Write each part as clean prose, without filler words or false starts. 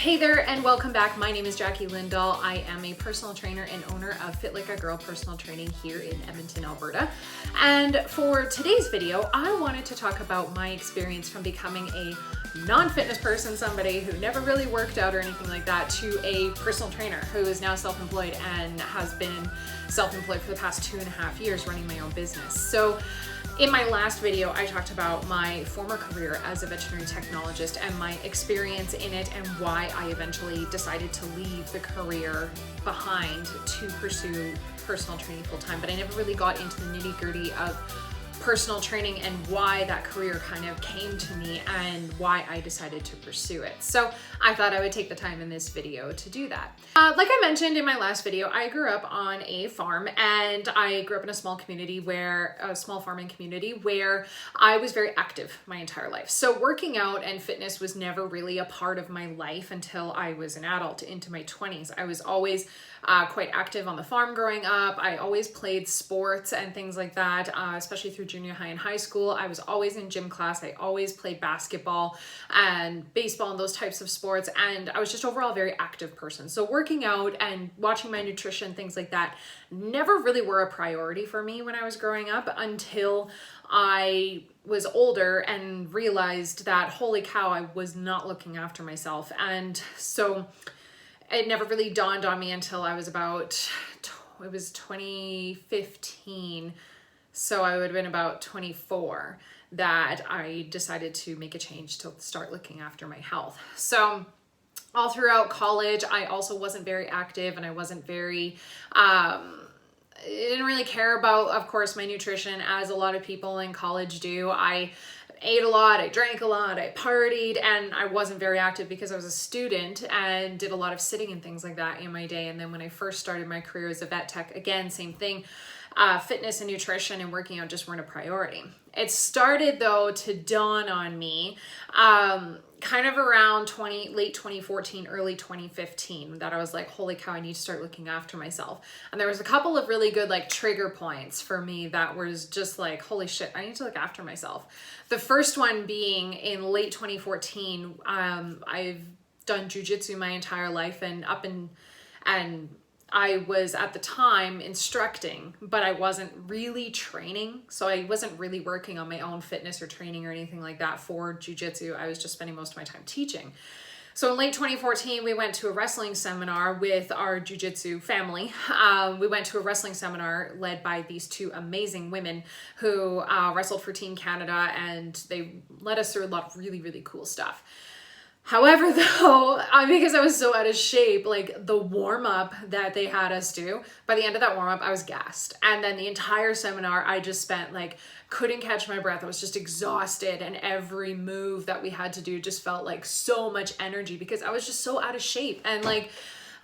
Hey there and welcome back. My name is Jackie Lindal. I am a personal trainer and owner of Fit Like a Girl Personal Training here in Edmonton, Alberta. And for today's video, I wanted to talk about my experience from becoming a non-fitness person, somebody who never really worked out or anything like that, to a personal trainer who is now self-employed and has been self-employed for the past 2.5 years running my own business. So in my last video, I talked about my former career as a veterinary technologist and my experience in it and why I eventually decided to leave the career behind to pursue personal training full-time. But I never really got into the nitty-gritty of personal training and why that career kind of came to me and why I decided to pursue it. So I thought I would take the time in this video to do that. Like I mentioned in my last video, I grew up on a farm, and I grew up in a small farming community where I was very active my entire life. So working out and fitness was never really a part of my life until I was an adult into my 20s. I was always quite active on the farm growing up. I always played sports and things like that, especially through junior high and high school. I was always in gym class. I always played basketball and baseball and those types of sports. And I was just overall a very active person. So working out and watching my nutrition, things like that, never really were a priority for me when I was growing up until I was older and realized that, holy cow, I was not looking after myself. And so it never really dawned on me until I was it was 2015. So I would have been about 24 that I decided to make a change to start looking after my health. So all throughout college, I also wasn't very active, and I wasn't very, I didn't really care about, of course, my nutrition as a lot of people in college do. I ate a lot, I drank a lot, I partied, and I wasn't very active because I was a student and did a lot of sitting and things like that in my day. And then when I first started my career as a vet tech, again, same thing, fitness and nutrition and working out just weren't a priority. It started though to dawn on me kind of around late 2014, early 2015, that I was like, holy cow, I need to start looking after myself. And there was a couple of really good trigger points for me that was just like, holy shit, I need to look after myself. The first one being in late 2014, I've done jujitsu my entire life, and I was at the time instructing, but I wasn't really training. So I wasn't really working on my own fitness or training or anything like that for jiu-jitsu. I was just spending most of my time teaching. So in late 2014, we went to a wrestling seminar with our jiu-jitsu family. We went to a wrestling seminar led by these two amazing women who wrestled for Team Canada, and they led us through a lot of really, really cool stuff. However, though, because I was so out of shape, the warm-up that they had us do, by the end of that warm-up, I was gassed. And then the entire seminar, I just spent couldn't catch my breath. I was just exhausted, and every move that we had to do just felt like so much energy because I was just so out of shape. And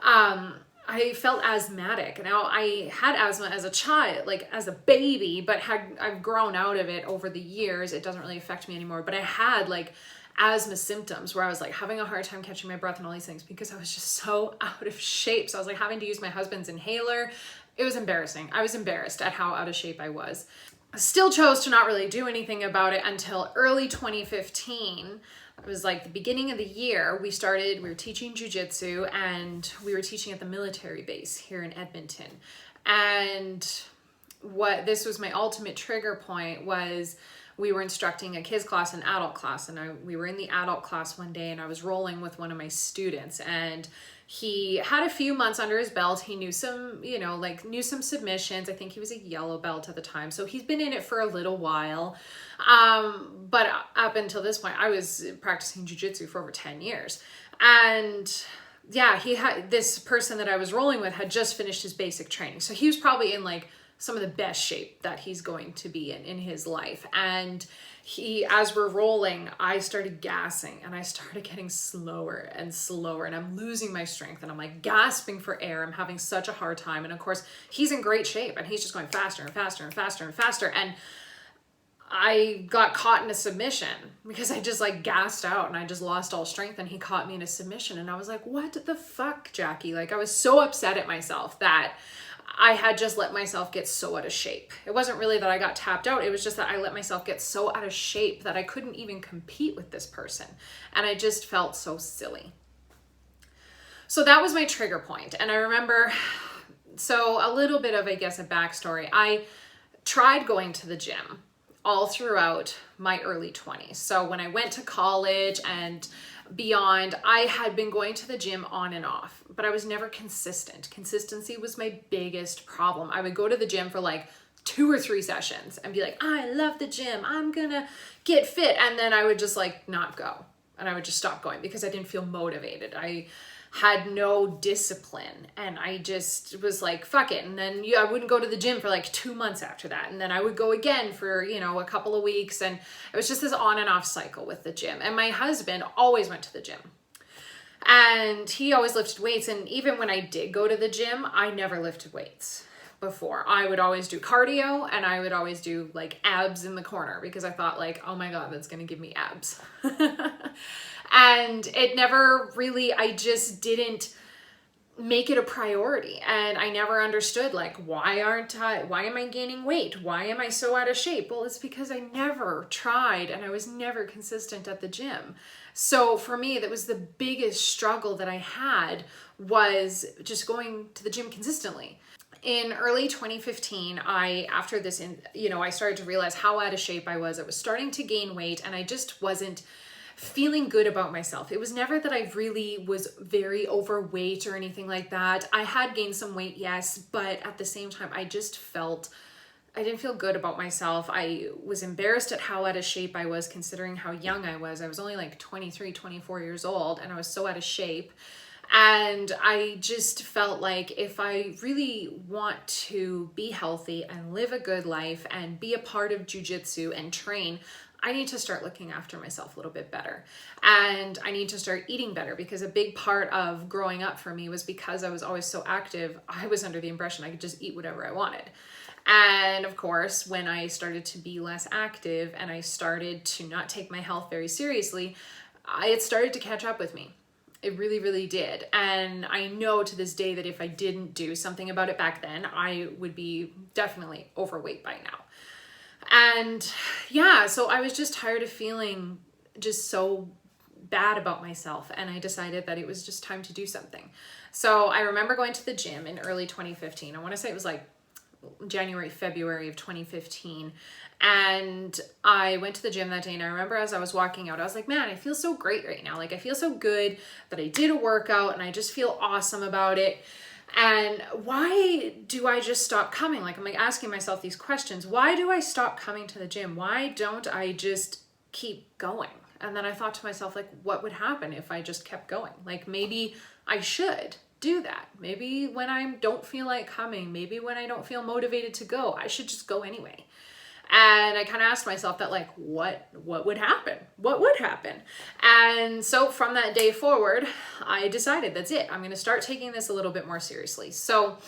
I felt asthmatic. Now, I had asthma as a child, as a baby, but I've grown out of it over the years. It doesn't really affect me anymore, but I had asthma symptoms where I was having a hard time catching my breath and all these things because I was just so out of shape. So I was having to use my husband's inhaler. It was embarrassing. I was embarrassed at how out of shape I was. I still chose to not really do anything about it until early 2015. It was the beginning of the year. We were teaching jiu-jitsu, and we were teaching at the military base here in Edmonton. And this was my ultimate trigger point was we were instructing a kids class and adult class, and we were in the adult class one day, and I was rolling with one of my students, and he had a few months under his belt. He knew some, knew some submissions. I think he was a yellow belt at the time. So he's been in it for a little while. But up until this point, I was practicing jiu-jitsu for over 10 years. And yeah, this person that I was rolling with had just finished his basic training. So he was probably in some of the best shape that he's going to be in his life. And as we're rolling, I started gassing, and I started getting slower and slower, and I'm losing my strength, and I'm gasping for air. I'm having such a hard time. And of course, he's in great shape, and he's just going faster and faster and faster and faster. And I got caught in a submission because I just gassed out and I just lost all strength, and he caught me in a submission. And I was like, what the fuck, Jackie? I was so upset at myself that I had just let myself get so out of shape. It wasn't really that I got tapped out. It was just that I let myself get so out of shape that I couldn't even compete with this person. And I just felt so silly. So that was my trigger point. And I remember, so a little bit of, I guess, a backstory. I tried going to the gym all throughout my early 20s. So when I went to college and beyond, I had been going to the gym on and off, but I was never consistent. Consistency was my biggest problem. I would go to the gym for like 2 or 3 sessions and be like, I love the gym, I'm gonna get fit. And then I would just like not go. And I would just stop going because I didn't feel motivated. I had no discipline and I just was like, fuck it. And then I wouldn't go to the gym for like 2 months after that. And then I would go again for, you know, a couple of weeks. And it was just this on and off cycle with the gym. And my husband always went to the gym and he always lifted weights. And even when I did go to the gym, I never lifted weights before. I would always do cardio and I would always do like abs in the corner because I thought like, oh my God, that's going to give me abs. And it never really, I just didn't make it a priority. And I never understood like, why am I gaining weight? Why am I so out of shape? Well, it's because I never tried and I was never consistent at the gym. So for me, that was the biggest struggle that I had, was just going to the gym consistently. In early 2015, after this, I started to realize how out of shape I was. I was starting to gain weight and I just wasn't feeling good about myself. It was never that I really was very overweight or anything like that. I had gained some weight, yes, but at the same time, I didn't feel good about myself. I was embarrassed at how out of shape I was considering how young I was. I was only like 23, 24 years old and I was so out of shape. And I just felt like if I really want to be healthy and live a good life and be a part of jiu-jitsu and train, I need to start looking after myself a little bit better. And I need to start eating better, because a big part of growing up for me was because I was always so active, I was under the impression I could just eat whatever I wanted. And of course, when I started to be less active and I started to not take my health very seriously, it started to catch up with me. It really, really did. And I know to this day that if I didn't do something about it back then, I would be definitely overweight by now. And yeah, so I was just tired of feeling just so bad about myself. And I decided that it was just time to do something. So I remember going to the gym in early 2015. I want to say it was like January, February of 2015. And I went to the gym that day, and I remember as I was walking out, I was like, man, I feel so great right now. Like I feel so good that I did a workout and I just feel awesome about it. And why do I just stop coming? Like I'm like asking myself these questions. Why do I stop coming to the gym? Why don't I just keep going? And then I thought to myself, like, what would happen if I just kept going? Like maybe I should do that. Maybe when I don't feel like coming, maybe when I don't feel motivated to go, I should just go anyway. And I kind of asked myself that, like, what would happen? What would happen? And so from that day forward, I decided that's it. I'm going to start taking this a little bit more seriously. So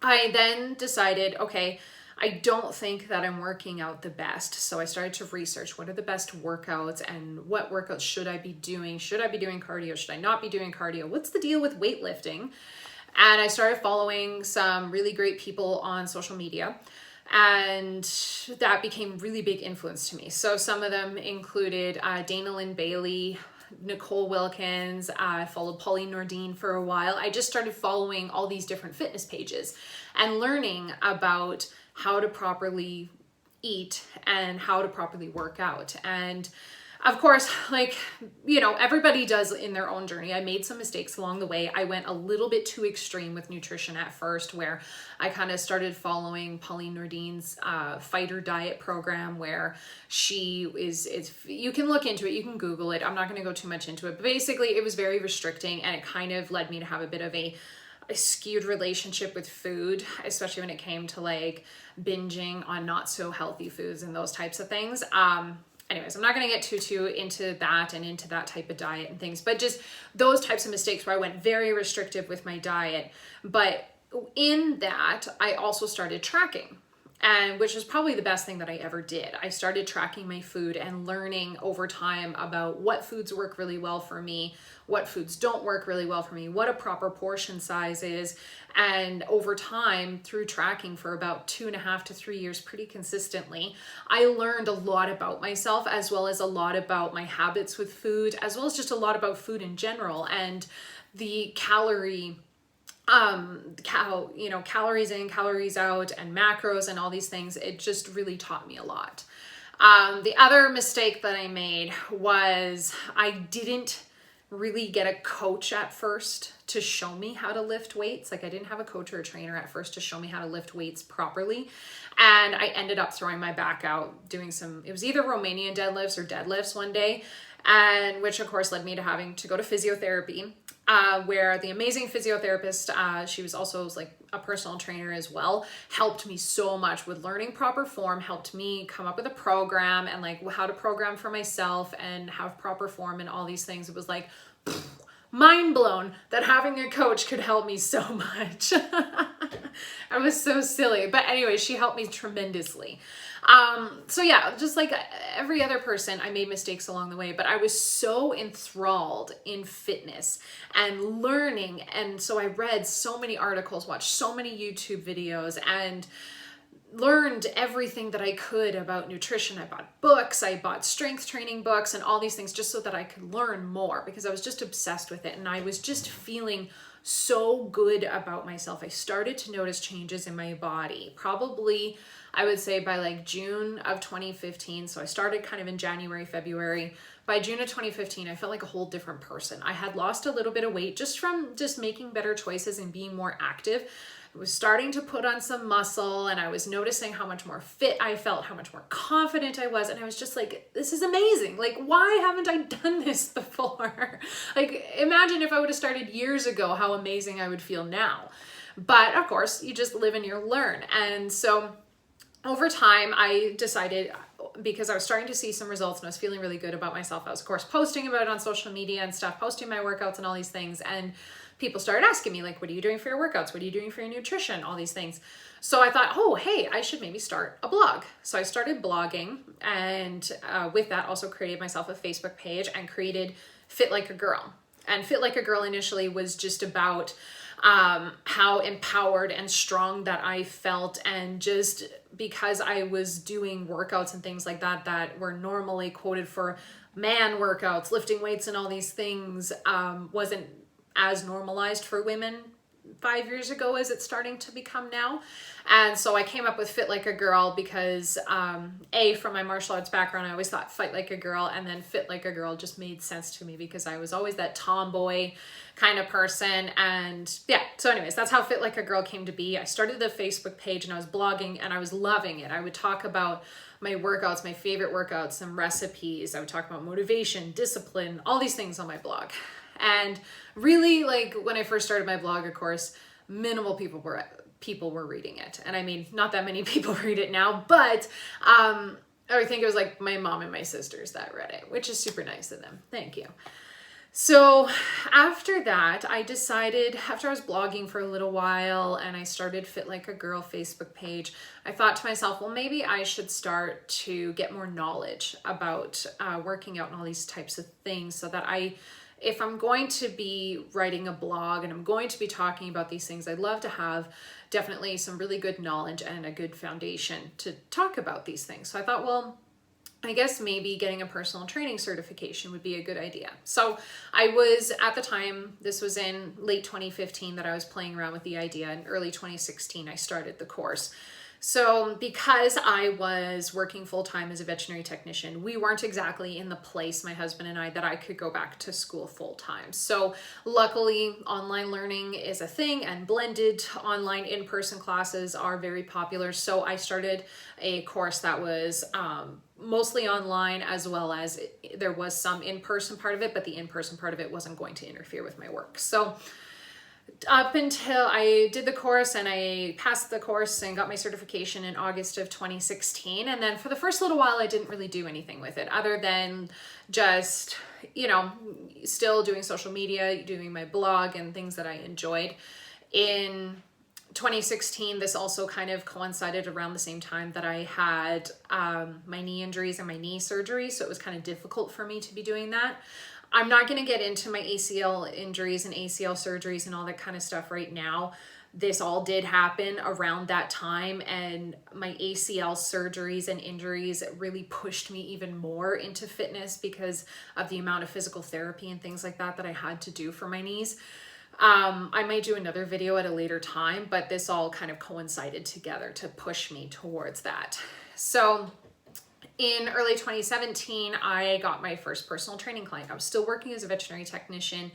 I then decided, okay, I don't think that I'm working out the best. So I started to research what are the best workouts and what workouts should I be doing? Should I be doing cardio? Should I not be doing cardio? What's the deal with weightlifting? And I started following some really great people on social media. And that became really big influence to me. So some of them included Dana Lynn Bailey, Nicole Wilkins. I followed Pauline Nordine for a while. I just started following all these different fitness pages and learning about how to properly eat and how to properly work out. And of course, like, you know, everybody does in their own journey. I made some mistakes along the way. I went a little bit too extreme with nutrition at first, where I kind of started following Pauline Nordine's fighter diet program, where she you can look into it, you can Google it. I'm not going to go too much into it, but basically it was very restricting, and it kind of led me to have a bit of a skewed relationship with food, especially when it came to like binging on not so healthy foods and those types of things. Anyways, I'm not going to get too into that and into that type of diet and things, but just those types of mistakes where I went very restrictive with my diet. But in that, I also started tracking. and which was probably the best thing that I ever did. I started tracking my food and learning over time about what foods work really well for me, what foods don't work really well for me, what a proper portion size is. And over time, through tracking for about 2.5 to 3 years pretty consistently, I learned a lot about myself, as well as a lot about my habits with food, as well as just a lot about food in general and the calories in, calories out, and macros and all these things. It just really taught me a lot. The other mistake that I made was I didn't really get a coach at first to show me how to lift weights. Like, I didn't have a coach or a trainer at first to show me how to lift weights properly. And I ended up throwing my back out doing it was either Romanian deadlifts or deadlifts one day, and which of course led me to having to go to physiotherapy, where the amazing physiotherapist, she was also like a personal trainer as well, helped me so much with learning proper form, helped me come up with a program and like how to program for myself and have proper form and all these things. It was like mind blown that having a coach could help me so much. I was so silly. But anyway, she helped me tremendously. So yeah, just like every other person, I made mistakes along the way, but I was so enthralled in fitness and learning. And so I read so many articles, watched so many YouTube videos, and learned everything that I could about nutrition. I bought books, I bought strength training books and all these things just so that I could learn more, because I was just obsessed with it. And I was just feeling so good about myself. I started to notice changes in my body, probably I would say by like June of 2015. So I started kind of in January, February. By June of 2015, I felt like a whole different person. I had lost a little bit of weight just from just making better choices and being more active. I was starting to put on some muscle, and I was noticing how much more fit I felt, how much more confident I was. And I was just like, this is amazing. Like, why haven't I done this before? Like, imagine if I would have started years ago, how amazing I would feel now. But of course, you just live and you learn. And so over time, I decided, because I was starting to see some results and I was feeling really good about myself, I was of course posting about it on social media and stuff, posting my workouts and all these things. And people started asking me like, what are you doing for your workouts? What are you doing for your nutrition? All these things. So I thought, oh, hey, I should maybe start a blog. So I started blogging, and with that also created myself a Facebook page and created Fit Like a Girl. And Fit Like a Girl initially was just about how empowered and strong that I felt, and just because I was doing workouts and things like that that were normally quoted for man workouts, lifting weights and all these things, wasn't as normalized for women 5 years ago as it's starting to become now. And so I came up with Fit Like a Girl because from my martial arts background, I always thought fight like a girl, and then Fit Like a Girl just made sense to me because I was always that tomboy kind of person. And yeah, so anyways, that's how Fit Like a Girl came to be. I started the Facebook page and I was blogging and I was loving it. I would talk about my workouts, my favorite workouts, some recipes. I would talk about motivation, discipline, all these things on my blog. And really, like, when I first started my blog, of course, minimal people were reading it. And I mean, not that many people read it now, but I think it was like my mom and my sisters that read it, which is super nice of them. Thank you. So after that, I decided, after I was blogging for a little while and I started Fit Like a Girl Facebook page, I thought to myself, well, maybe I should start to get more knowledge about working out and all these types of things, so that if I'm going to be writing a blog and I'm going to be talking about these things, I'd love to have definitely some really good knowledge and a good foundation to talk about these things. So I thought, well, I guess maybe getting a personal training certification would be a good idea. So I was, at the time, this was in late 2015 that I was playing around with the idea. In early 2016, I started the course. So because I was working full-time as a veterinary technician, we weren't exactly in the place, my husband and I, that I could go back to school full-time. So luckily, online learning is a thing, and blended online in-person classes are very popular. So I started a course that was mostly online, as well as there was some in-person part of it, but the in-person part of it wasn't going to interfere with my work. So up until I did the course and I passed the course and got my certification in August of 2016. And then for the first little while, I didn't really do anything with it other than just, still doing social media, doing my blog and things that I enjoyed. In 2016, this also kind of coincided around the same time that I had my knee injuries and my knee surgery. So it was kind of difficult for me to be doing that. I'm not going to get into my ACL injuries and ACL surgeries and all that kind of stuff right now. This all did happen around that time, and my ACL surgeries and injuries really pushed me even more into fitness because of the amount of physical therapy and things like that that I had to do for my knees. I might do another video at a later time, but this all kind of coincided together to push me towards that. So in early 2017, I got my first personal training client. I was still working as a veterinary technician,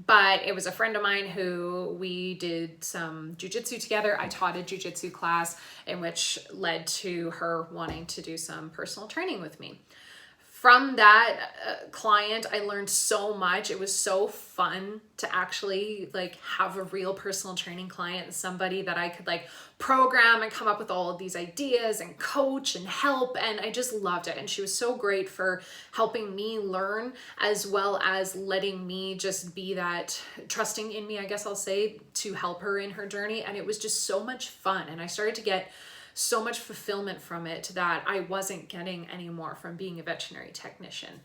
but it was a friend of mine who we did some jujitsu together. I taught a jujitsu class, in which led to her wanting to do some personal training with me. From that client, I learned so much. It was so fun to actually like have a real personal training client, somebody that I could like program and come up with all of these ideas and coach and help. And I just loved it. And she was so great for helping me learn, as well as letting me just be that, trusting in me, I guess I'll say, to help her in her journey. And it was just so much fun. And I started to get so much fulfillment from it that I wasn't getting anymore from being a veterinary technician.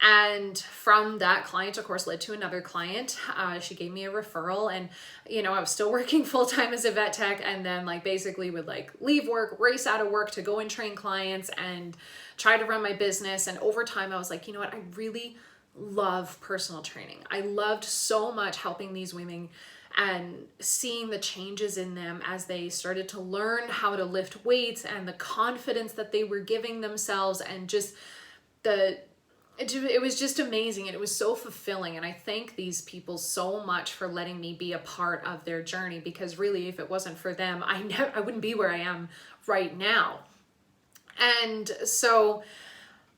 And from that client, of course, led to another client. She gave me a referral, and, you know, I was still working full-time as a vet tech, and then like basically would like leave work, race out of work to go and train clients and try to run my business. And over time, I was like, you know what? I really love personal training. I loved so much helping these women and seeing the changes in them as they started to learn how to lift weights, and the confidence that they were giving themselves, and just it was just amazing, and it was so fulfilling. And I thank these people so much for letting me be a part of their journey, because really, if it wasn't for them, I wouldn't be where I am right now. And so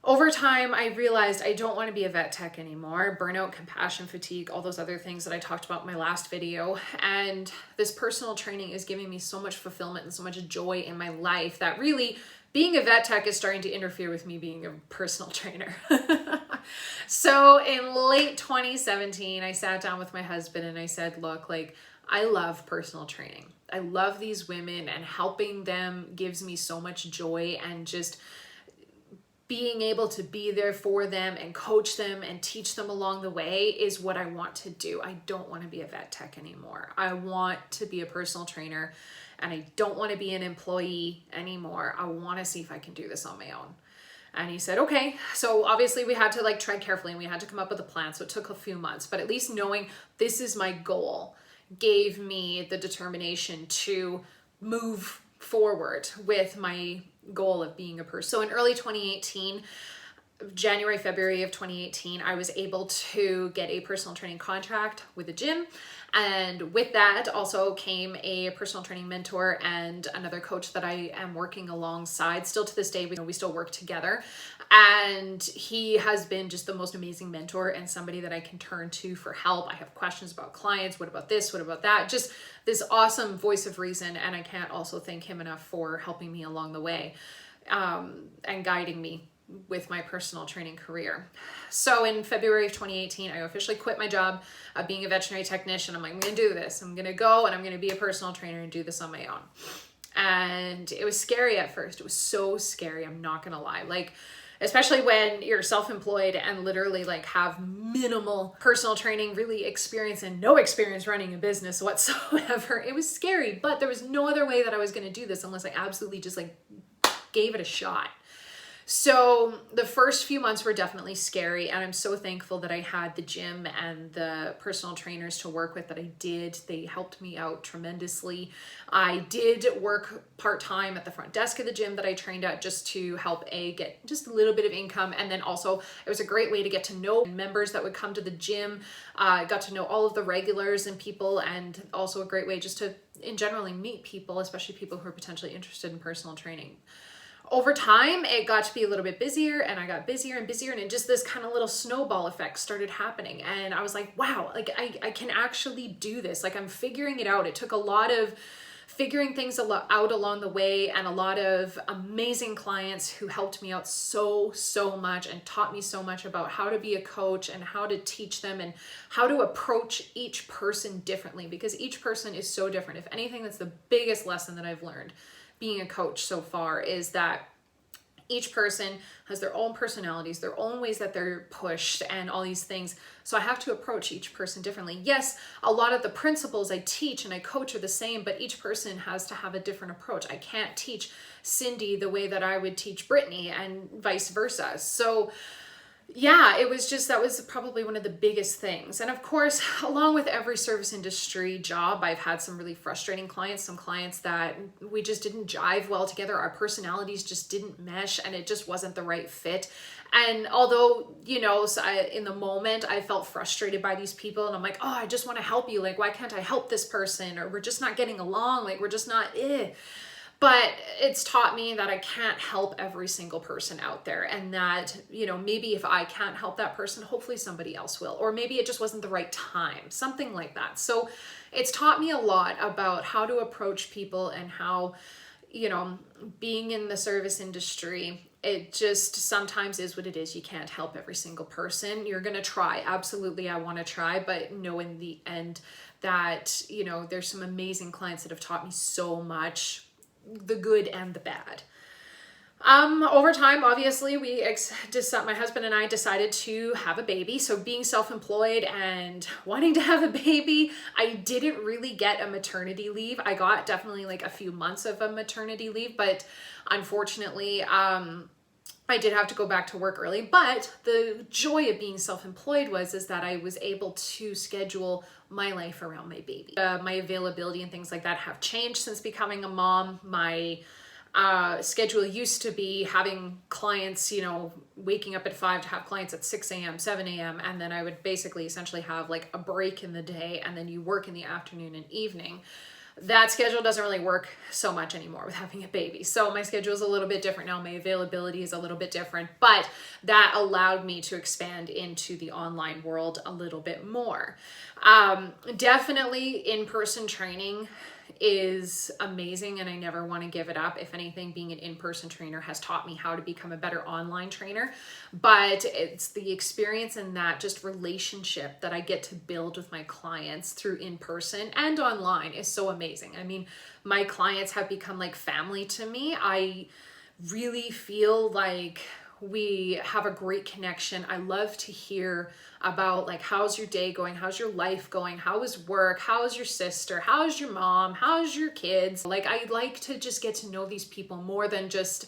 over time, I realized I don't want to be a vet tech anymore. Burnout, compassion fatigue, all those other things that I talked about in my last video. And this personal training is giving me so much fulfillment and so much joy in my life that really being a vet tech is starting to interfere with me being a personal trainer. So in late 2017, I sat down with my husband and I said, look, like, I love personal training. I love these women, and helping them gives me so much joy, and just being able to be there for them and coach them and teach them along the way is what I want to do. I don't want to be a vet tech anymore. I want to be a personal trainer, and I don't want to be an employee anymore. I want to see if I can do this on my own. And he said, okay. So obviously we had to like tread carefully, and we had to come up with a plan. So it took a few months, but at least knowing this is my goal gave me the determination to move forward with my goal of being a person. So in early 2018, January, February of 2018, I was able to get a personal training contract with a gym. And with that also came a personal training mentor and another coach that I am working alongside. Still to this day, we still work together. And he has been just the most amazing mentor, and somebody that I can turn to for help. I have questions about clients. What about this? What about that? Just this awesome voice of reason. And I can't also thank him enough for helping me along the way, and guiding me with my personal training career. So in February of 2018, I officially quit my job of being a veterinary technician. I'm like, I'm going to do this. I'm going to go and I'm going to be a personal trainer and do this on my own. And it was scary at first. It was so scary. I'm not going to lie. Like, especially when you're self-employed and literally like have minimal personal training, really experience, and no experience running a business whatsoever. It was scary, but there was no other way that I was going to do this unless I absolutely just like gave it a shot. So the first few months were definitely scary, and I'm so thankful that I had the gym and the personal trainers to work with that I did. They helped me out tremendously. I did work part-time at the front desk of the gym that I trained at, just to help get just a little bit of income. And then also it was a great way to get to know members that would come to the gym. I got to know all of the regulars and people, and also a great way just to in generally meet people, especially people who are potentially interested in personal training. Over time, it got to be a little bit busier, and I got busier and busier, and it just this kind of little snowball effect started happening. And I was like, wow, like I can actually do this. Like, I'm figuring it out. It took a lot of figuring things out along the way, and a lot of amazing clients who helped me out so much and taught me so much about how to be a coach and how to teach them and how to approach each person differently, because each person is so different. If anything, that's the biggest lesson that I've learned being a coach so far, is that each person has their own personalities, their own ways that they're pushed and all these things. So I have to approach each person differently. Yes, a lot of the principles I teach and I coach are the same, but each person has to have a different approach. I can't teach Cindy the way that I would teach Brittany and vice versa. So yeah, that was probably one of the biggest things. And of course, along with every service industry job, I've had some really frustrating clients, some clients that we just didn't jive well together. Our personalities just didn't mesh and it just wasn't the right fit. And although, in the moment I felt frustrated by these people and I'm like, oh, I just want to help you. Like, why can't I help this person? Or we're just not getting along. Like, we're just not, But it's taught me that I can't help every single person out there, and that, maybe if I can't help that person, hopefully somebody else will, or maybe it just wasn't the right time, something like that. So it's taught me a lot about how to approach people and how, being in the service industry, it just sometimes is what it is. You can't help every single person. You're going to try. Absolutely, I want to try, but know in the end that, there's some amazing clients that have taught me so much, the good and the bad. Over time, obviously, my husband and I decided to have a baby. So being self-employed and wanting to have a baby, I didn't really get a maternity leave. I got definitely like a few months of a maternity leave, but unfortunately, I did have to go back to work early. But the joy of being self-employed is that I was able to schedule my life around my baby. My availability and things like that have changed since becoming a mom. My schedule used to be having clients, waking up at 5 to have clients at 6 a.m., 7 a.m. And then I would basically essentially have like a break in the day and then you work in the afternoon and evening. That schedule doesn't really work so much anymore with having a baby. So my schedule is a little bit different now. My availability is a little bit different, but that allowed me to expand into the online world a little bit more. Definitely in-person training is amazing and I never want to give it up. If anything, being an in-person trainer has taught me how to become a better online trainer, but it's the experience and that just relationship that I get to build with my clients through in-person and online is so amazing. I mean, my clients have become like family to me. I really feel like we have a great connection. I love to hear about like, how's your day going? How's your life going? How is work? How's your sister? How's your mom? How's your kids? Like, I like to just get to know these people more than just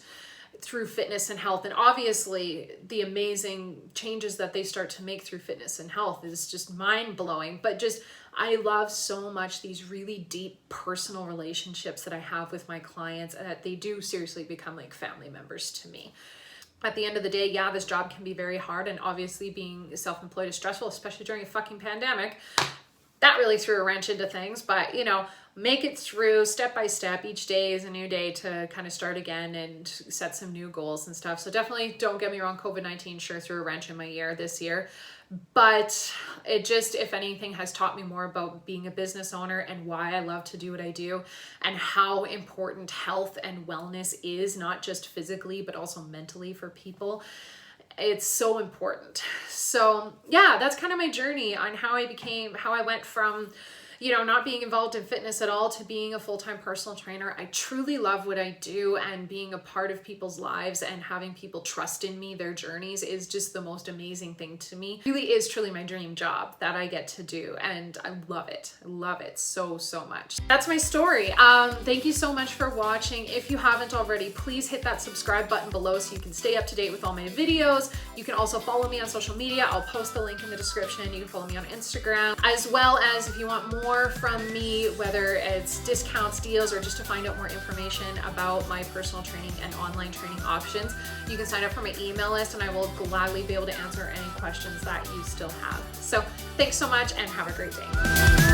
through fitness and health. And obviously the amazing changes that they start to make through fitness and health is just mind blowing, but just, I love so much these really deep personal relationships that I have with my clients and that they do seriously become like family members to me. At the end of the day, yeah, this job can be very hard, and obviously being self-employed is stressful, especially during a fucking pandemic. That really threw a wrench into things, but make it through step by step. Each day is a new day to kind of start again and set some new goals and stuff. So definitely, don't get me wrong, COVID-19 sure threw a wrench in my year this year. But it just, if anything, has taught me more about being a business owner and why I love to do what I do and how important health and wellness is, not just physically, but also mentally for people. It's so important. So yeah, that's kind of my journey on how I went from not being involved in fitness at all to being a full-time personal trainer. I truly love what I do, and being a part of people's lives and having people trust in me, their journeys, is just the most amazing thing to me. It really is truly my dream job that I get to do, and I love it. I love it so much. That's my story. Thank you so much for watching. If you haven't already, please hit that subscribe button below so you can stay up to date with all my videos. You can also follow me on social media. I'll post the link in the description. You can follow me on Instagram, as well as if you want more from me, whether it's discounts, deals, or just to find out more information about my personal training and online training options, you can sign up for my email list and I will gladly be able to answer any questions that you still have. So thanks so much and have a great day.